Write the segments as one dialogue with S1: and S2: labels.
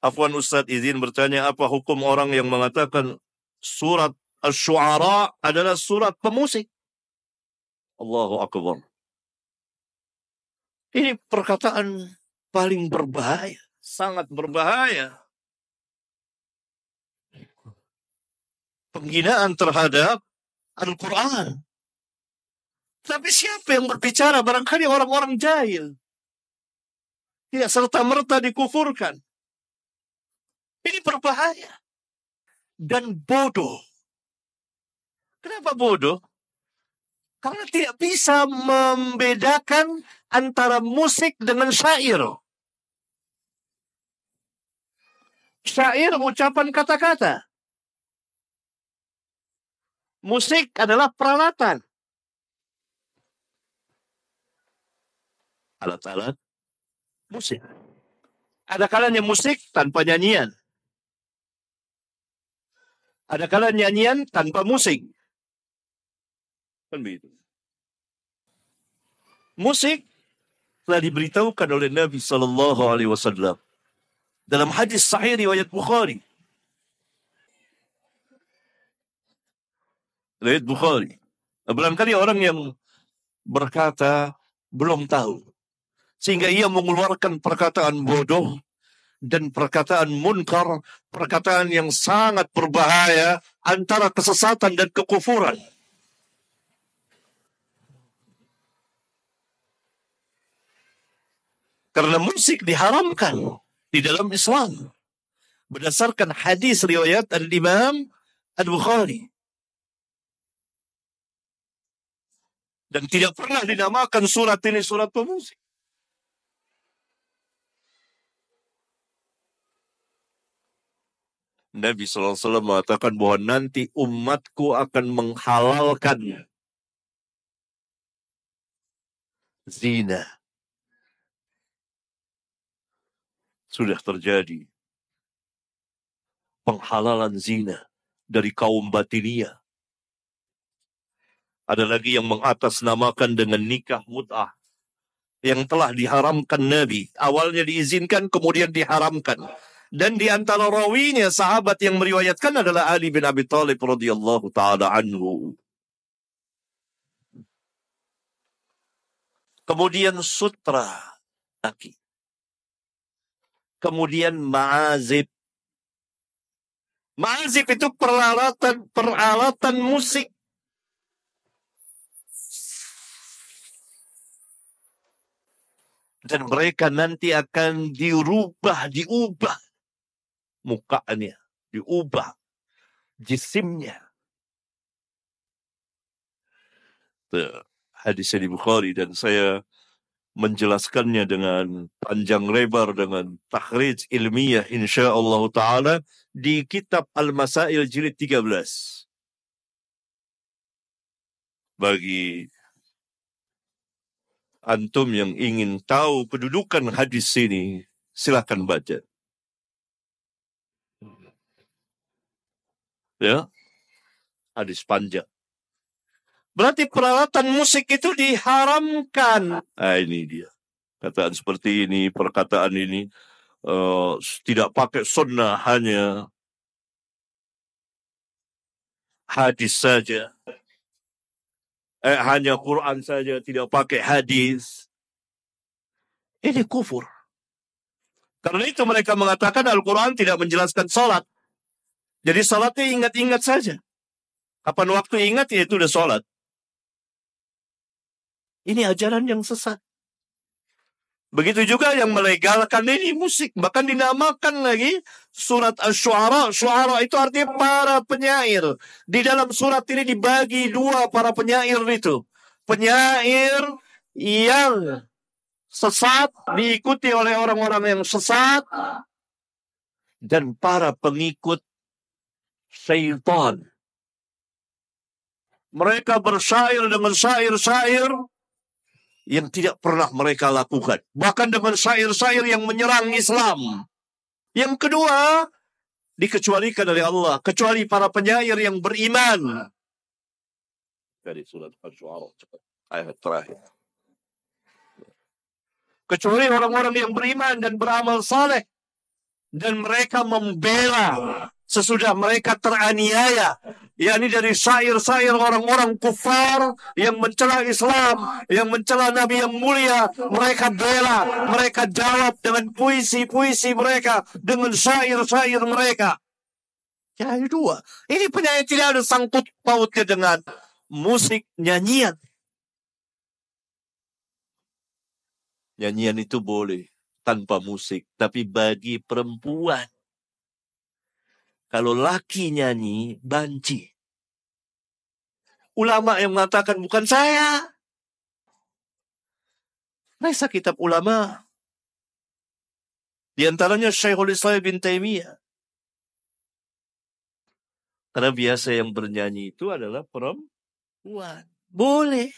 S1: Afwan Ustadz, izin bertanya, apa hukum orang yang mengatakan surat Asy-Syu'ara adalah surat pemusik? Allahu Akbar. Ini perkataan paling berbahaya, sangat berbahaya. Penghinaan terhadap Al-Quran. Tapi siapa yang berbicara? Barangkali orang-orang jahil. Tidak serta-merta dikufurkan. Ini berbahaya. Dan bodoh. Kenapa bodoh? Karena tidak bisa membedakan antara musik dengan syair. Syair ucapan kata-kata. Musik adalah peralatan. Alat-alat musik. Ada kalanya musik tanpa nyanyian. Ada kalanya nyanyian tanpa musik. Kan begitu. Musik telah diberitahukan oleh Nabi Sallallahu Alaihi Wasallam dalam hadis sahih riwayat Bukhari. Riwayat Bukhari. Barangkali orang yang berkata belum tahu, sehingga ia mengeluarkan perkataan bodoh dan perkataan munkar, perkataan yang sangat berbahaya antara kesesatan dan kekufuran. Karena musik diharamkan di dalam Islam berdasarkan hadis riwayat Al-Imam Al-Bukhari. Dan tidak pernah dinamakan surat ini surat pemusik. Nabi SAW mengatakan bahwa nanti umatku akan menghalalkan zina. Sudah terjadi penghalalan zina dari kaum Batiniyah. Ada lagi yang mengatasnamakan dengan nikah mut'ah yang telah diharamkan Nabi. Awalnya diizinkan, kemudian diharamkan. Dan di antara rawinya sahabat yang meriwayatkan adalah Ali bin Abi Thalib radhiyallahu taala anhu. Kemudian sutra laki. Kemudian ma'azib. Ma'azib itu peralatan musik. Dan mereka nanti akan diubah mukanya, diubah jisimnya. Hadis di Bukhari, dan saya menjelaskannya dengan panjang lebar dengan takhrij ilmiah insyaallah taala di kitab Al-Masail jilid 13. Bagi antum yang ingin tahu kedudukan hadis ini, silakan baca. Ya, hadis panjang. Berarti peralatan musik itu diharamkan. Ini dia. Perkataan seperti ini, perkataan ini tidak pakai sunnah, hanya hadis saja. Hanya Quran saja, tidak pakai hadis. Ini kufur. Karena itu mereka mengatakan Al-Quran tidak menjelaskan salat. Jadi salatnya ingat-ingat saja. Kapan waktu ingat, ya itu udah salat. Ini ajaran yang sesat. Begitu juga yang melegalkan ini musik. Bahkan dinamakan lagi surat Asy-Syu'ara. Syu'ara itu artinya para penyair. Di dalam surat ini dibagi dua para penyair itu. Penyair yang sesat, diikuti oleh orang-orang yang sesat. Dan para pengikut syaitan. Mereka bersyair dengan syair-syair yang tidak pernah mereka lakukan. Bahkan dengan syair-syair yang menyerang Islam. Yang kedua, dikecualikan oleh Allah. Kecuali para penyair yang beriman. Dari surat Asy-Syu'ara, ayat terakhir. Kecuali orang-orang yang beriman dan beramal saleh. dan mereka membela sesudah mereka teraniaya, yakni dari syair-syair orang-orang kufar yang mencela Islam, yang mencela Nabi yang mulia. Mereka bela, mereka jawab dengan puisi-puisi mereka, dengan syair-syair mereka. Yang kedua, ini penyanyi tidak ada sangkut pautnya dengan musik, nyanyian. Nyanyian itu boleh tanpa musik, tapi bagi perempuan, kalau laki nyanyi, banci. Ulama yang mengatakan bukan saya. Baca kitab ulama. Di antaranya Syekhul Islam bin Taimiyah. Karena biasa yang bernyanyi itu adalah perempuan. Boleh.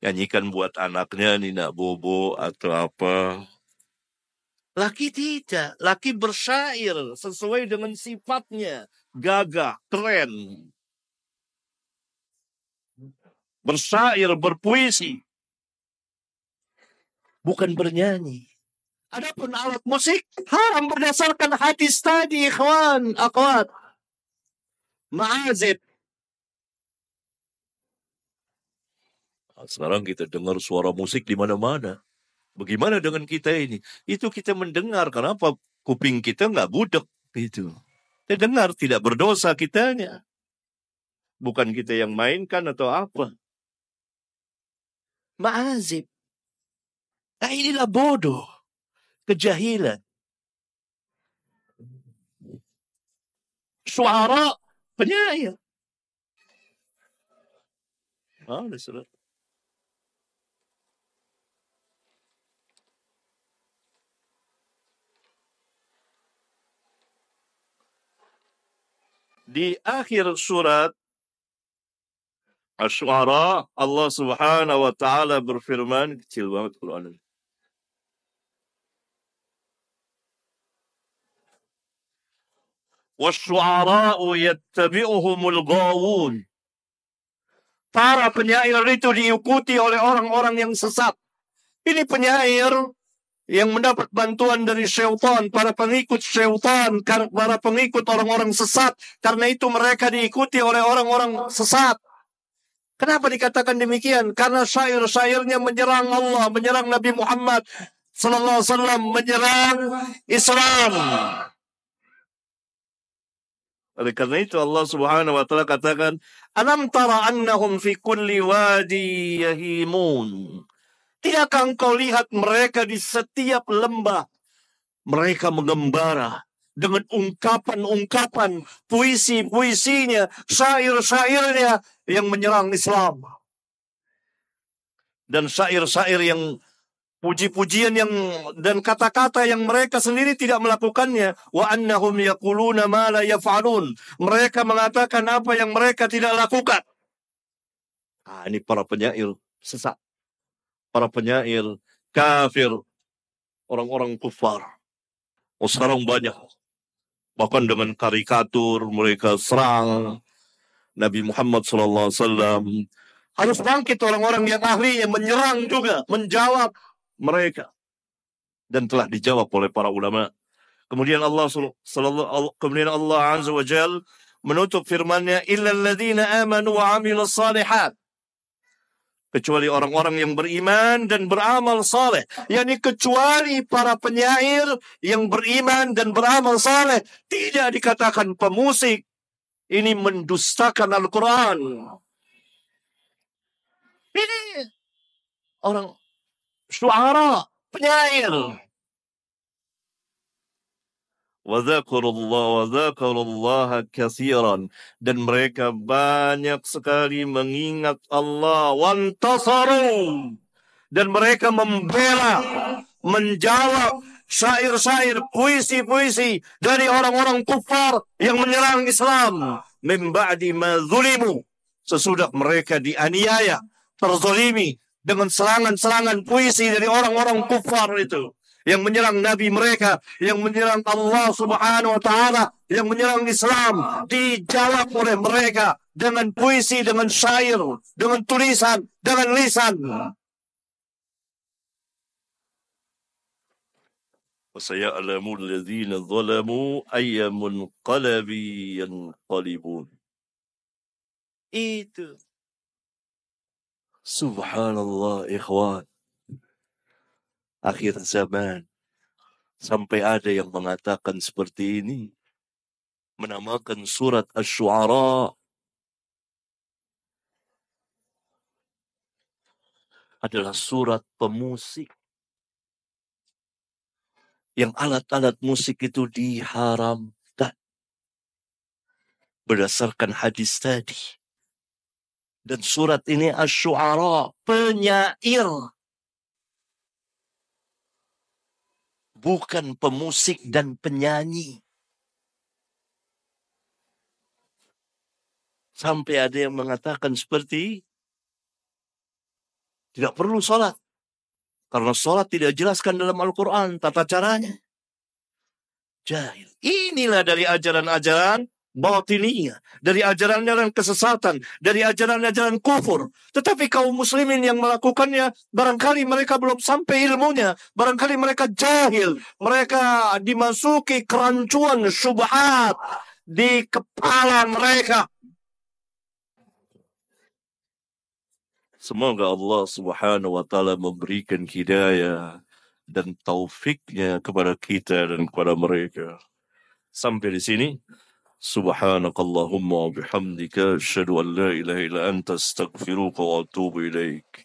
S1: Nyanyikan buat anaknya, Nina Bobo atau apa. Laki tidak. Laki bersyair sesuai dengan sifatnya. Gagah, keren. Bersyair, berpuisi. Bukan bernyanyi. Adapun alat musik haram berdasarkan hadis tadi, ikhwan, akhwat. Ma'azib. Sekarang kita dengar suara musik di mana-mana. Bagaimana dengan kita ini? Itu kita mendengar. Kenapa? Kuping kita nggak budek. Itu. Kita dengar, tidak berdosa kitanya. Bukan kita yang mainkan atau apa. Ma'azib. Nah inilah bodoh. Kejahilan. Suara penyair. Saudara. Di akhir surat Asy-Syu'ara, Allah Subhanahu wa taala berfirman, kecil banget Quran. Wasy-syu'ara'u yattabi'uhumul ghawun. Para penyair itu diikuti oleh orang-orang yang sesat. Ini penyair yang mendapat bantuan dari syaitan, para pengikut syaitan, para pengikut orang-orang sesat. Karena itu mereka diikuti oleh orang-orang sesat. Kenapa dikatakan demikian? Karena syair-syairnya menyerang Allah, menyerang Nabi Muhammad sallallahu alaihi wasallam, menyerang Islam. Oleh karena itu Allah Subhanahu wa taala katakan, "Alam tara annahum fi kulli wadi yahimun." Tidakkah engkau lihat mereka di setiap lembah mereka mengembara dengan ungkapan-ungkapan, puisi-puisinya, syair-syairnya yang menyerang Islam. Dan syair-syair yang puji-pujian yang dan kata-kata yang mereka sendiri tidak melakukannya. Wa annahum yaquluna ma la yaf'alun. Mereka mengatakan apa yang mereka tidak lakukan. Ini para penyair sesat. Para penyair kafir, orang-orang kufar. Sekarang banyak. Bahkan dengan karikatur mereka serang Nabi Muhammad SAW. Harus bangkit orang-orang yang ahli yang menyerang juga, menjawab mereka. Dan telah dijawab oleh para ulama. Kemudian Allah Azza wa Jal menutup firman-Nya, illal ladzina amanu wa 'amilus shalihat. Kecuali orang-orang yang beriman dan beramal saleh. yakni kecuali para penyair yang beriman dan beramal saleh. Tidak dikatakan pemusik. Ini mendustakan Al-Quran. Ini orang syu'ara, penyair. Wadzakurullaha katsiran, dan mereka banyak sekali mengingat Allah. Wantasaru, dan mereka membela, menjawab syair-syair, puisi-puisi dari orang-orang kufar yang menyerang Islam. Min ba'di ma zulimu, sesudah mereka dianiaya, terzalimi dengan serangan-serangan puisi dari orang-orang kufar itu. Yang menyerang Nabi mereka, yang menyerang Allah Subhanahu wa ta'ala, yang menyerang Islam, dijawab oleh mereka dengan puisi, dengan syair, dengan tulisan, dengan lisan. وسيعلم الذين ظلموا أي منقلب ينقلبون. Itu. Subhanallah ikhwan. Akhir zaman. Sampai ada yang mengatakan seperti ini. Menamakan surat Asy-Syu'ara adalah surat pemusik. Yang alat-alat musik itu diharamkan. Berdasarkan hadis tadi. Dan surat ini Asy-Syu'ara, penyair. Bukan pemusik dan penyanyi. Sampai ada yang mengatakan seperti tidak perlu sholat. Karena sholat tidak dijelaskan dalam Al-Quran tata caranya. Jahil. Inilah dari ajaran-ajaran batiniyah. Dari ajaran-ajaran kesesatan. Dari ajaran-ajaran kufur. Tetapi kaum muslimin yang melakukannya, barangkali mereka belum sampai ilmunya. Barangkali mereka jahil. Mereka dimasuki kerancuan syubhat di kepala mereka. Semoga Allah Subhanahu wa taala memberikan hidayah dan taufiknya kepada kita dan kepada mereka. Sampai di sini. Subhanakallahumma wa bihamdika asyhadu an la ilaha illa anta astaghfiruka wa atubu ilaik.